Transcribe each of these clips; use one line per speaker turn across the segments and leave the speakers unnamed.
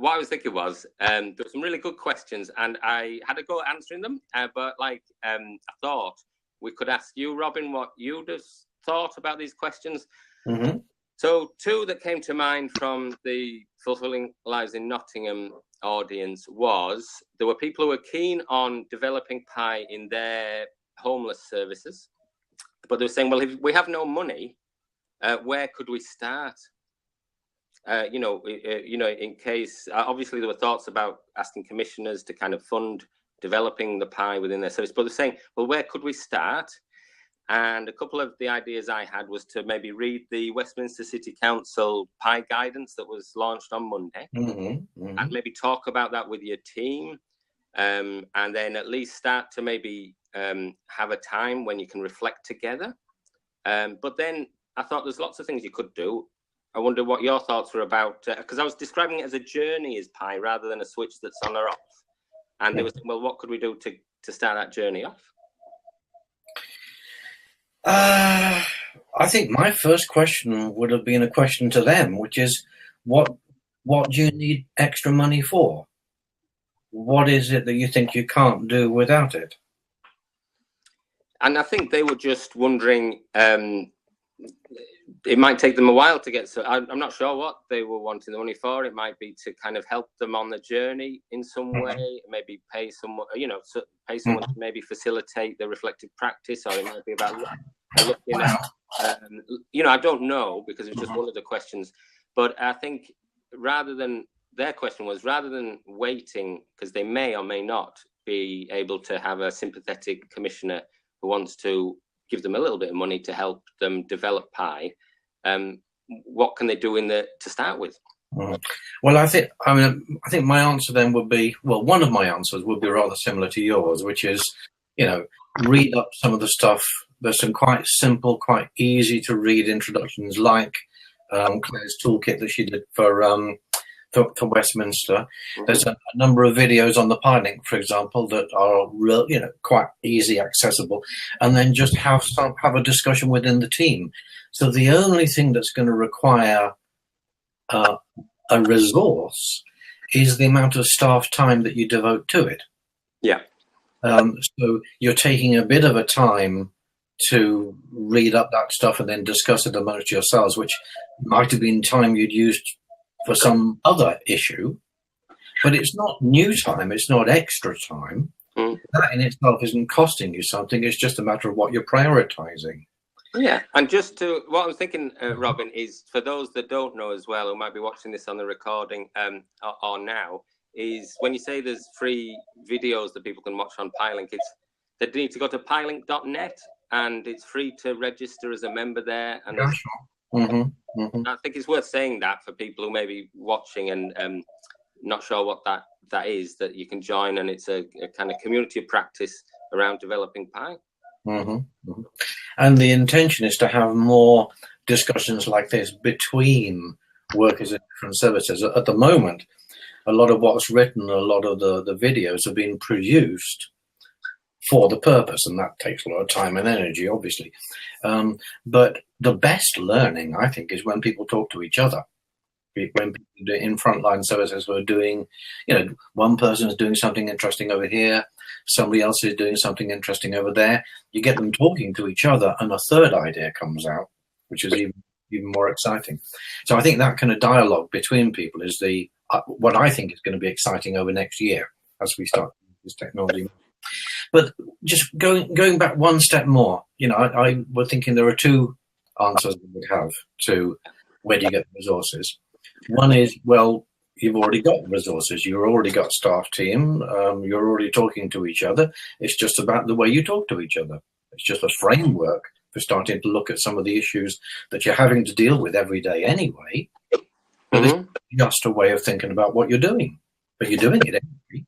what I was thinking was there were some really good questions, and I had a go at answering them. But I thought we could ask you, Robin, what you'd have thought about these questions.
Mm-hmm.
So two that came to mind from the Fulfilling Lives in Nottingham audience was there were people who were keen on developing pie in their homeless services, but they were saying, well, if we have no money, where could we start? In case, obviously there were thoughts about asking commissioners to kind of fund developing the pie within their service, but they're saying, well, where could we start? And a couple of the ideas I had was to maybe read the Westminster City Council pie guidance that was launched on Monday, and maybe talk about that with your team, and then at least start to maybe have a time when you can reflect together. But then I thought there's lots of things you could do. I wonder what your thoughts were about, because I was describing it as a journey as pie rather than a switch that's on or off. And they were saying, well, what could we do to start that journey off?
I think my first question would have been a question to them, which is, what do you need extra money for? What is it that you think you can't do without it?
And I think they were just wondering, it might take them a while to get, so I'm not sure what they were wanting the money for. It might be to kind of help them on the journey in some way, maybe pay someone, to maybe facilitate the reflective practice, or it might be about looking at, I don't know, because it's just one of the questions. But I think their question was, rather than waiting, because they may or may not be able to have a sympathetic commissioner who wants to give them a little bit of money to help them develop pie, what can they do to start with?
Well, I think my answer then would be, well, one of my answers would be rather similar to yours, which is, read up some of the stuff. There's some quite simple, quite easy to read introductions, like Claire's toolkit that she did for Westminster. There's a number of videos on the PieLink, for example, that are real, quite easy, accessible, and then just have a discussion within the team. So the only thing that's going to require a resource is the amount of staff time that you devote to it.
Yeah.
So you're taking a bit of a time to read up that stuff and then discuss it amongst yourselves, which might have been time you'd used for some other issue, but it's not new time, it's not extra time. That in itself isn't costing you something, it's just a matter of what you're prioritizing.
Yeah, and what I'm thinking, Robin, is for those that don't know as well, who might be watching this on the recording or now, is when you say there's free videos that people can watch on PieLink, they need to go to pielink.net, and it's free to register as a member there. And I think it's worth saying that for people who may be watching and not sure what that is, that you can join, and it's a kind of community of practice around developing pie.
And the intention is to have more discussions like this between workers in different services. At the moment, a lot of what's written, a lot of the videos have been produced for the purpose, and that takes a lot of time and energy, obviously. But the best learning, I think, is when people talk to each other. When people in frontline services who are doing, one person is doing something interesting over here, somebody else is doing something interesting over there. You get them talking to each other, and a third idea comes out, which is even more exciting. So I think that kind of dialogue between people is what I think is going to be exciting over next year as we start this technology. But just going back one step more, I was thinking there are two answers we would have to where do you get the resources. One is, well, you've already got resources. You've already got staff team. You're already talking to each other. It's just about the way you talk to each other. It's just a framework for starting to look at some of the issues that you're having to deal with every day anyway. But it's just a way of thinking about what you're doing. But you're doing it anyway.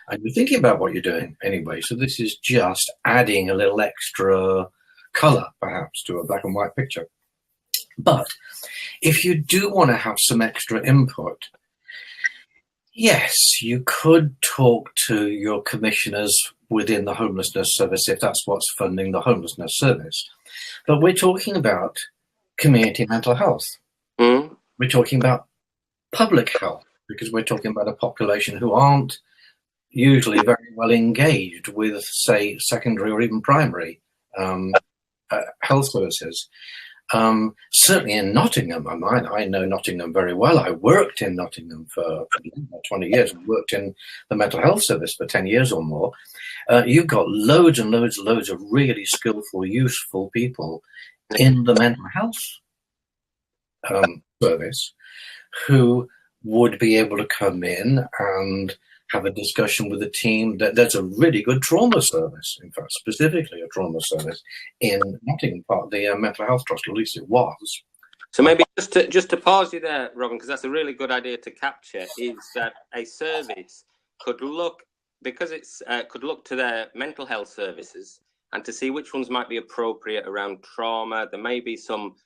And you're thinking about what you're doing anyway. So this is just adding a little extra color, perhaps, to a black and white picture. But if you do want to have some extra input, yes, you could talk to your commissioners within the homelessness service if that's what's funding the homelessness service. But we're talking about community mental health. We're talking about public health. because we're talking about a population who aren't usually very well engaged with, say, secondary or even primary health services. Certainly in Nottingham, I know Nottingham very well. I worked in Nottingham for 20 years. I worked in the mental health service for 10 years or more. You've got loads and loads and loads of really skillful, useful people in the mental health service who would be able to come in and have a discussion with the team. There's a really good trauma service, in fact, specifically a trauma service in Nottingham, part of the mental health trust, at least it was.
So maybe just to pause you there, Robin, because that's a really good idea to capture, is that a service could look, because it's could look to their mental health services and to see which ones might be appropriate around trauma. There may be some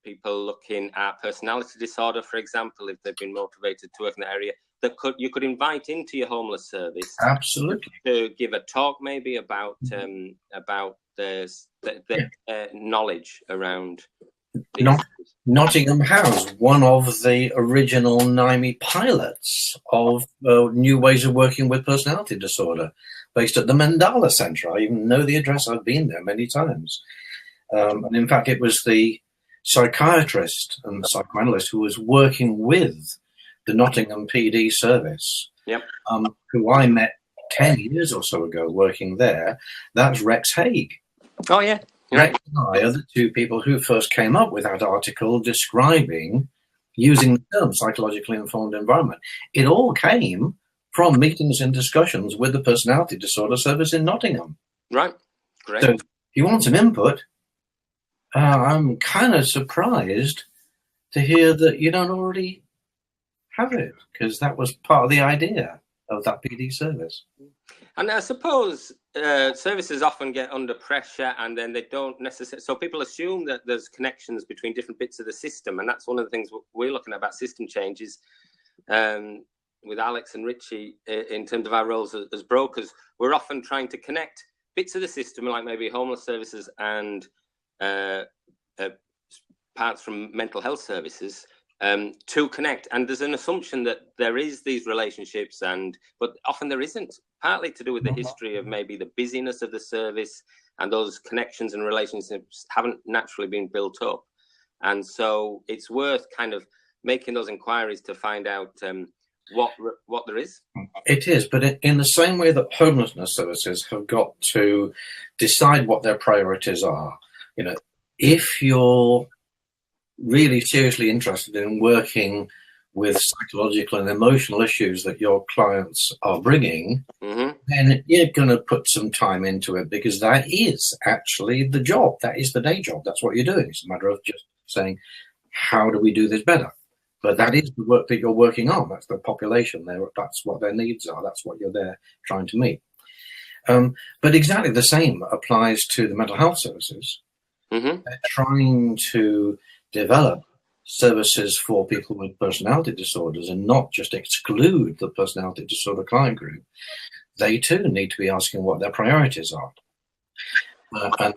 people looking at personality disorder, for example, if they've been motivated to work in that area, that you could invite into your homeless service.
Absolutely.
To give a talk maybe about the knowledge around
Nottingham has one of the original NIME pilots of new ways of working with personality disorder, based at the Mandala Centre. I even know the address. I've been there many times. And in fact, it was the psychiatrist and psychoanalyst who was working with the Nottingham PD service, who I met 10 years or so ago working there. That's Rex Haig.
Oh, yeah.
Rex and I are the two people who first came up with that article describing using the term psychologically informed environment. It all came from meetings and discussions with the personality disorder service in Nottingham.
Right. Great.
So if you want some input, I'm kind of surprised to hear that you don't already have it, because that was part of the idea of that PD service.
And I suppose services often get under pressure, and then they don't necessarily. So people assume that there's connections between different bits of the system, and that's one of the things we're looking at about system changes. With Alex and Richie, in terms of our roles as brokers, we're often trying to connect bits of the system, like maybe homeless services and parts from mental health services, to connect. And there's an assumption that there is these relationships, but often there isn't, partly to do with the history of maybe the busyness of the service, and those connections and relationships haven't naturally been built up. And so it's worth kind of making those inquiries to find out what there is.
It is, but in the same way that homelessness services have got to decide what their priorities are, if you're really seriously interested in working with psychological and emotional issues that your clients are bringing, then you're going to put some time into it, because that is actually the job. That is the day job. That's what you're doing. It's a matter of just saying, how do we do this better? But that is the work that you're working on. That's the population there. That's what their needs are. That's what you're there trying to meet. But exactly the same applies to the mental health services. They're trying to develop services for people with personality disorders and not just exclude the personality disorder client group. They too need to be asking what their priorities are. And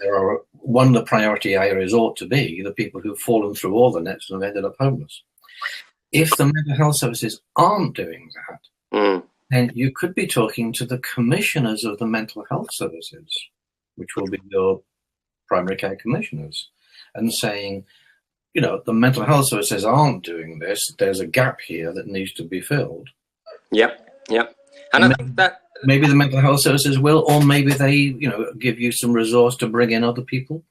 one of the priority areas ought to be the people who've fallen through all the nets and have ended up homeless. If the mental health services aren't doing that, then you could be talking to the commissioners of the mental health services, which will be your primary care commissioners, and saying, the mental health services aren't doing this. There's a gap here that needs to be filled.
Yep. And I think that
maybe the mental health services will, or maybe they, give you some resource to bring in other people.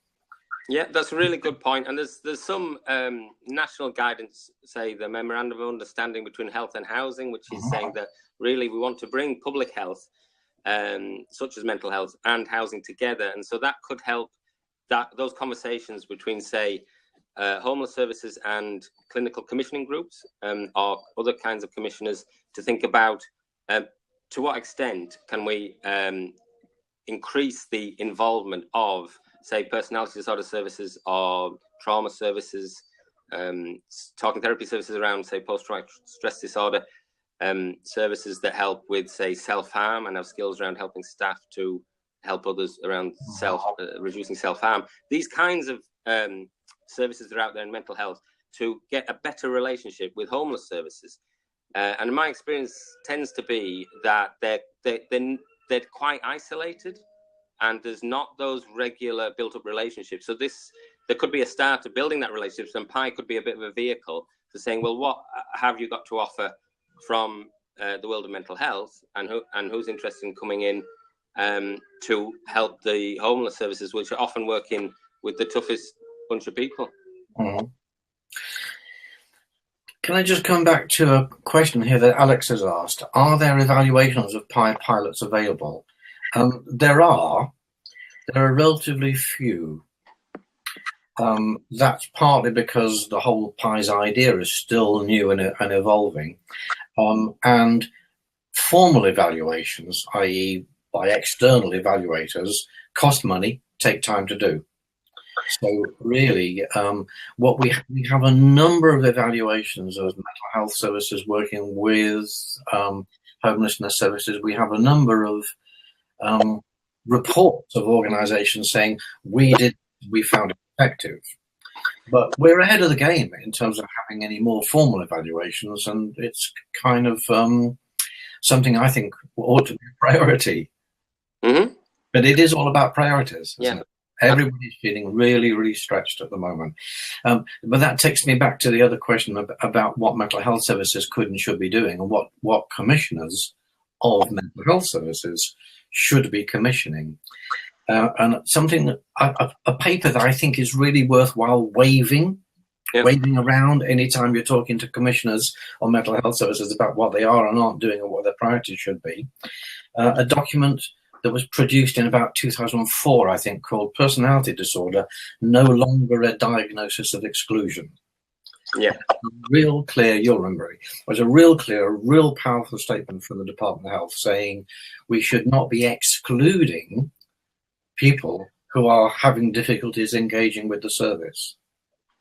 Yeah, that's a really good point. And there's some national guidance, say the Memorandum of Understanding between Health and Housing, which is saying that really we want to bring public health, such as mental health, and housing together. And so that could help those conversations between, say, homeless services and clinical commissioning groups, or other kinds of commissioners, to think about to what extent can we increase the involvement of, say, personality disorder services or trauma services, talking therapy services around, say, post-traumatic stress disorder, services that help with, say, self-harm and have skills around helping staff to help others around reducing self-harm. These kinds of services that are out there in mental health to get a better relationship with homeless services. And my experience tends to be that they're quite isolated, and there's not those regular built-up relationships. So there could be a start to building that relationship, and Pi could be a bit of a vehicle for saying, well, what have you got to offer from the world of mental health, and who's interested in coming in to help the homeless services, which are often working with the toughest bunch of people.
Mm-hmm. Can I just come back to a question here that Alex has asked? Are there evaluations of Pi pilots available? There are relatively few. That's partly because the whole Pi's idea is still new and evolving. And formal evaluations, i.e. by external evaluators, cost money, take time to do. So really, what we have a number of evaluations of mental health services working with homelessness services. We have a number of reports of organisations saying we found it effective, but we're ahead of the game in terms of having any more formal evaluations, and it's kind of something I think ought to be a priority.
Mm-hmm.
But it is all about priorities.
Yeah.
Everybody's feeling really, really stretched at the moment. But that takes me back to the other question about what mental health services could and should be doing, and what commissioners of mental health services should be commissioning. And something, a paper that I think is really worthwhile waving around anytime you're talking to commissioners on mental health services about what they are and aren't doing and what their priorities should be. A document that was produced in about 2004, I think, called Personality Disorder, No Longer a Diagnosis of Exclusion.
Yeah.
Real clear, you'll remember it, was a real clear, real powerful statement from the Department of Health saying we should not be excluding people who are having difficulties engaging with the service.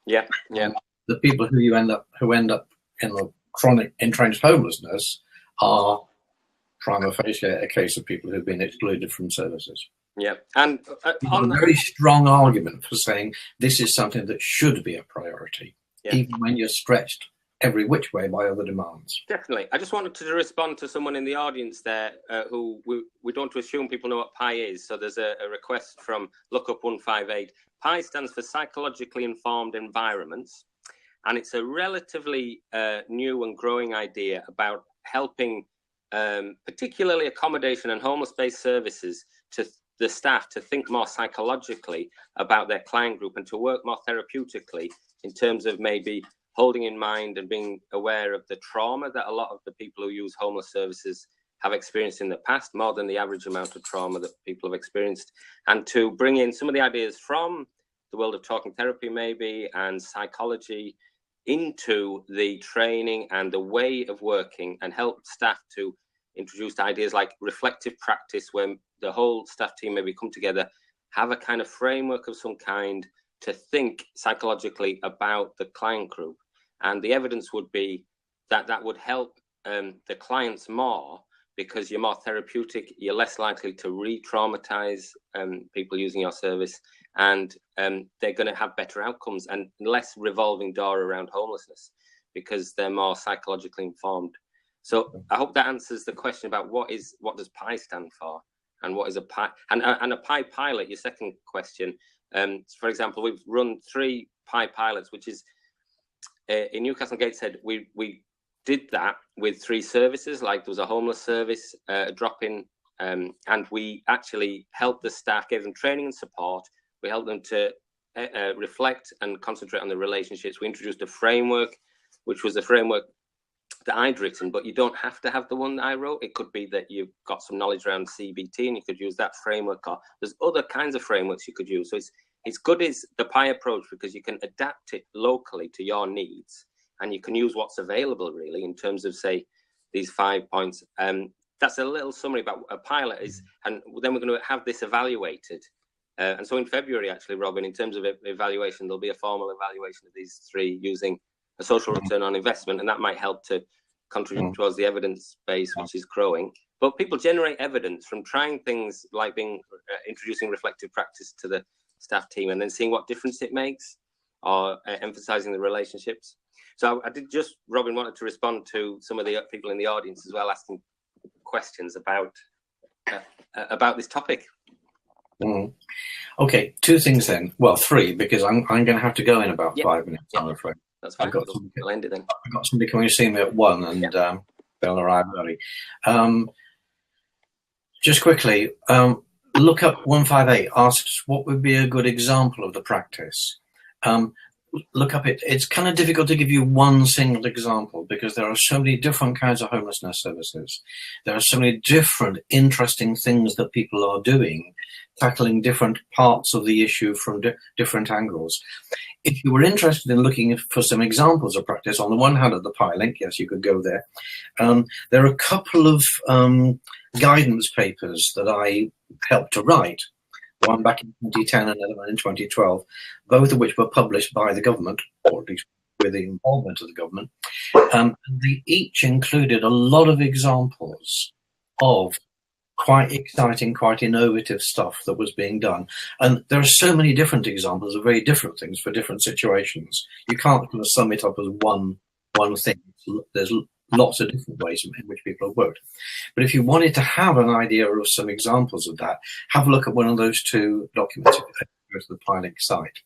Yeah, yeah.
The people who end up in the chronic entrenched homelessness are prima facie a case of people who've been excluded from services.
Yeah, and
on a very strong argument for saying this is something that should be a priority, even when you're stretched every which way by other demands.
Definitely. I just wanted to respond to someone in the audience there who we don't assume people know what PI is. So there's a request from Lookup 158. PI stands for Psychologically Informed Environments, and it's a relatively new and growing idea about helping particularly accommodation and homeless-based services to the staff to think more psychologically about their client group and to work more therapeutically in terms of maybe holding in mind and being aware of the trauma that a lot of the people who use homeless services have experienced in the past, more than the average amount of trauma that people have experienced, and to bring in some of the ideas from the world of talking therapy maybe and psychology into the training and the way of working, and help staff to introduce ideas like reflective practice, where the whole staff team maybe come together, have a kind of framework of some kind to think psychologically about the client group. And the evidence would be that that would help the clients more, because you're more therapeutic, you're less likely to re-traumatize people using your service, and they're going to have better outcomes and less revolving door around homelessness because they're more psychologically informed. So I hope that answers the question about what does PI stand for, and what is a PI, and a PI pilot. Your second question, for example, we've run 3 PI pilots, which is in Newcastle and Gateshead. We did that with 3 services, like there was a homeless service, a drop-in, and we actually helped the staff, gave them training and support. We helped them to reflect and concentrate on the relationships. We introduced a framework, which was a framework that I'd written, but you don't have to have the one that I wrote. It could be that you've got some knowledge around CBT and you could use that framework, or there's other kinds of frameworks you could use. So it's good is the PI approach, because you can adapt it locally to your needs, and you can use what's available really in terms of, say, these 5 points. That's a little summary about what a pilot is, and then we're going to have this evaluated. And so in February, actually, Robin, in terms of evaluation, there'll be a formal evaluation of these 3 using a social return on investment, and that might help to contribute towards the evidence base, which is growing. But people generate evidence from trying things like introducing reflective practice to the staff team and then seeing what difference it makes. or emphasizing the relationships. So I did just, Robin wanted to respond to some of the people in the audience as well, asking questions about this topic.
Okay, two things then. Well, three, because I'm going to have to go in about 5 minutes, I'm afraid.
That's fine. We'll end it then.
I've got somebody coming to see me at 1, and they'll arrive early. Just quickly, look up 158, asks what would be a good example of the practice. Look up it. It's kind of difficult to give you one single example because there are so many different kinds of homelessness services. There are so many different interesting things that people are doing, tackling different parts of the issue from different angles. If you were interested in looking for some examples of practice, on the one hand at the PI link, yes, you could go there. There are a couple of guidance papers that I helped to write, one back in 2010 and another one in 2012, both of which were published by the government, or at least with the involvement of the government. They each included a lot of examples of quite exciting, quite innovative stuff that was being done. And there are so many different examples of very different things for different situations. You can't kind of sum it up as one thing. There's lots of different ways in which people have worked. But if you wanted to have an idea of some examples of that, have a look at one of those two documents if you go to the PILINC site.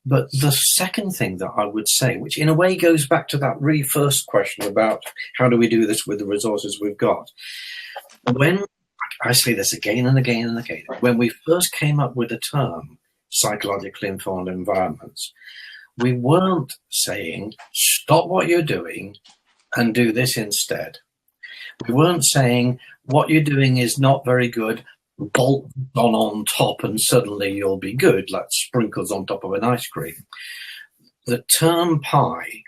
But the second thing that I would say, which in a way goes back to that really first question about how do we do this with the resources we've got. When I say this again and again and again, when we first came up with the term psychologically informed environments, we weren't saying, stop what you're doing and do this instead. We weren't saying, what you're doing is not very good, bolt on top and suddenly you'll be good, like sprinkles on top of an ice cream. The term pie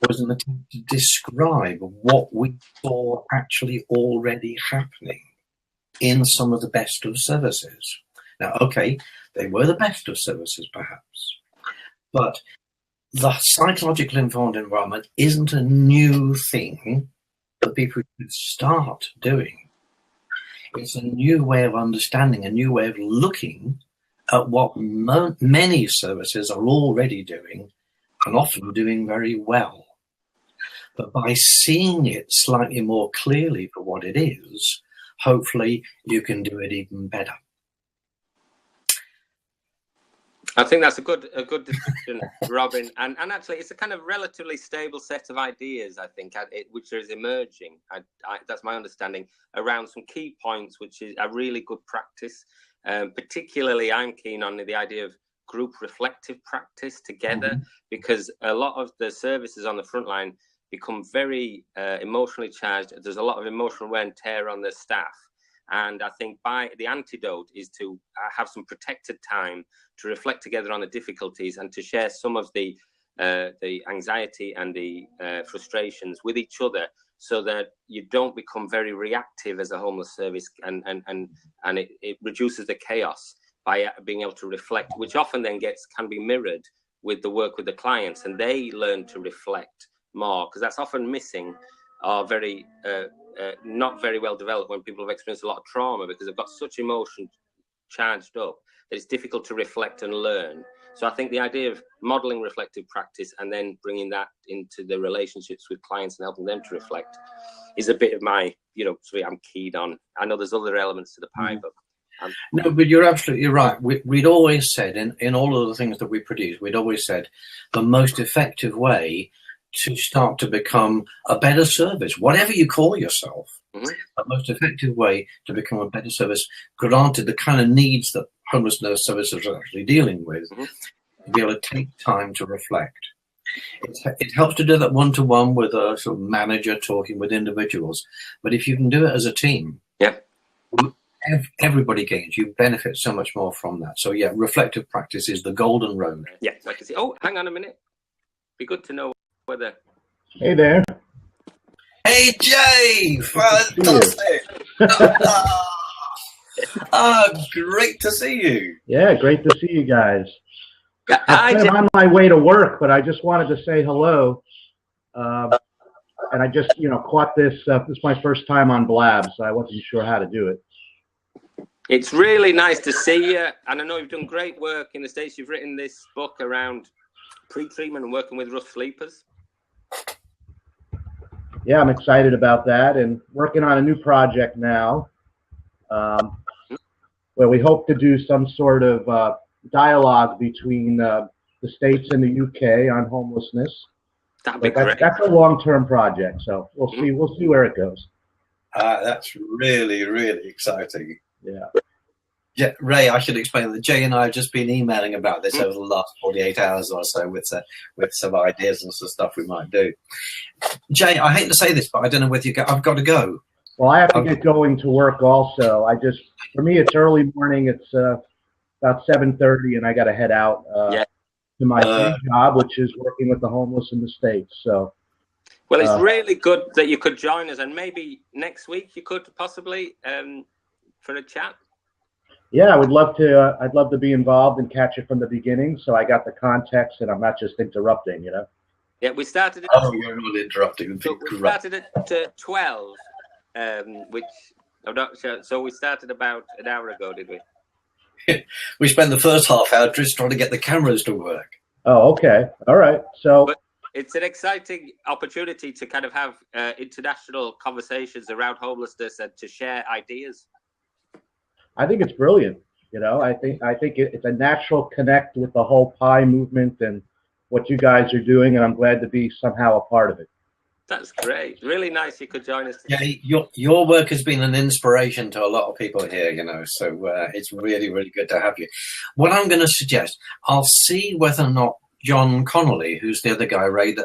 was an attempt to describe what we saw actually already happening in some of the best of services. Now, okay, they were the best of services perhaps, but the psychologically informed environment isn't a new thing that people should start doing. It's a new way of understanding, a new way of looking at what many services are already doing and often doing very well. But by seeing it slightly more clearly for what it is, hopefully you can do it even better.
I think that's a good description, Robin. And actually, it's a kind of relatively stable set of ideas, I think, which is emerging. That's my understanding, around some key points, which is a really good practice. Particularly, I'm keen on the idea of group reflective practice together, because a lot of the services on the front line become very emotionally charged. There's a lot of emotional wear and tear on the staff. And I think the antidote is to have some protected time to reflect together on the difficulties and to share some of the anxiety and the frustrations with each other, so that you don't become very reactive as a homeless service, and it reduces the chaos by being able to reflect, which often then can be mirrored with the work with the clients, and they learn to reflect more, because that's often missing, or very not very well developed when people have experienced a lot of trauma, because they've got such emotion charged up that it's difficult to reflect and learn. So I think the idea of modeling reflective practice and then bringing that into the relationships with clients and helping them to reflect is a bit of my, something I'm keen on. I know there's other elements to the pie, but
no, but you're absolutely right. We'd always said in all of the things that we produce, we'd always said the most effective way to start to become a better service, whatever you call yourself, the most effective way to become a better service, granted the kind of needs that homelessness services are actually dealing with, to be able to take time to reflect. It helps to do that one-to-one with a sort of manager talking with individuals. But if you can do it as a team, everybody gains. You benefit so much more from that. So yeah, reflective practice is the golden road.
Yeah, I can see. Oh, hang on a minute. Be good to know whether.
Hey there.
Hey Jay, fantastic. Great to see you.
Yeah, great to see you guys.
I'm
on my way to work, but I just wanted to say hello. And I just, caught this. This is my first time on Blab, so I wasn't sure how to do it.
It's really nice to see you, and I know you've done great work in the States. You've written this book around pre-treatment and working with rough sleepers.
Yeah, I'm excited about that, and working on a new project now, where we hope to do some sort of dialogue between the States and the UK on homelessness.
That'd be great.
That's a long-term project, so we'll see. We'll see where it goes.
That's really, really exciting.
Yeah.
Yeah, Ray, I should explain that Jay and I have just been emailing about this over the last 48 hours or so with some ideas and some stuff we might do. Jay, I hate to say this, but I don't know whether I've got to go.
Well, I have to get going to work also. For me, it's early morning. It's about 7:30, and I got to head out to my day job, which is working with the homeless in the States. So.
Well, it's really good that you could join us, and maybe next week you could possibly for a chat.
Yeah, I would love to. I'd love to be involved and catch it from the beginning, so I got the context, and I'm not just interrupting. You know.
Yeah, we started.
You're not interrupting.
We started at 12, which I'm not sure. So we started about an hour ago, did we?
We spent the first half hour just trying to get the cameras to work.
Oh, okay. All right. So.
But it's an exciting opportunity to kind of have international conversations around homelessness and to share ideas.
I think it's brilliant. You know, I think it's a natural connect with the whole PI movement and what you guys are doing, and I'm glad to be somehow a part of it.
That's great. Really nice you could join us
today. Yeah, your work has been an inspiration to a lot of people here, you know, so it's really, really good to have you. What I'm going to suggest, I'll see whether or not John Connolly, who's the other guy, Ray,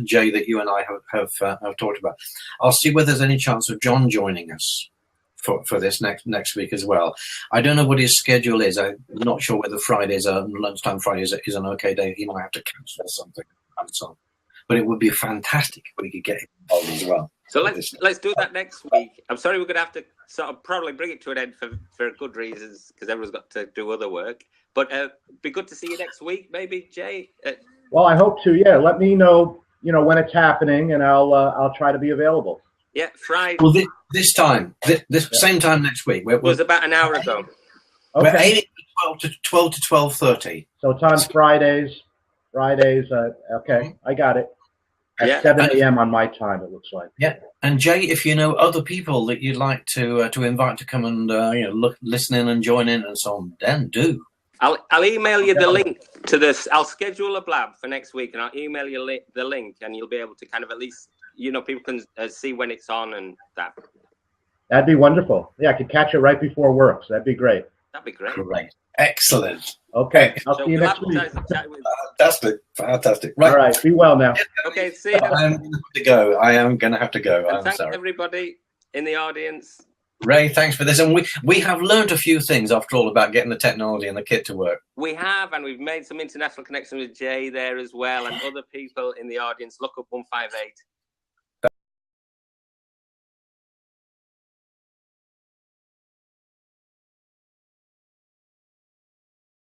Jay, that you and I have talked about. I'll see whether there's any chance of John joining us for this next week as well. I don't know what his schedule is. I'm not sure whether Fridays, lunchtime Fridays is an okay day. He might have to cancel something and so on. But it would be fantastic if we could get him involved as well.
So let's do that next week. I'm sorry we're going to have to sort of probably bring it to an end for good reasons because everyone's got to do other work. But be good to see you next week, maybe, Jay.
Well, I hope to. Yeah, let me know, when it's happening, and I'll try to be available.
Yeah, Friday.
Well, this same time next week.
It was about an hour ago.
Okay. We're aiming for 12 to 12:30.
So it's on Fridays. Okay, I got it. At 7 a.m. on my time, it looks like.
Yeah, and Jay, if you know other people that you'd like to invite to come and listen in and join in and so on, then do.
I'll email you the link to this. I'll schedule a Blab for next week, and I'll email you the link, and you'll be able to kind of at least people can see when it's on and that. That'd
be wonderful. Yeah, I could catch it right before work, so that'd be great.
That'd be great.
Great. Excellent.
Okay, I'll see you next week.
Fantastic.
Right. All right, be well now.
Okay, see you.
I am going to have to go. I'm
thanks
sorry.
Everybody in the audience.
Ray, thanks for this. And we have learned a few things, after all, about getting the technology and the kit to work.
We have, and we've made some international connections with Jay there as well, and other people in the audience. Look up 158.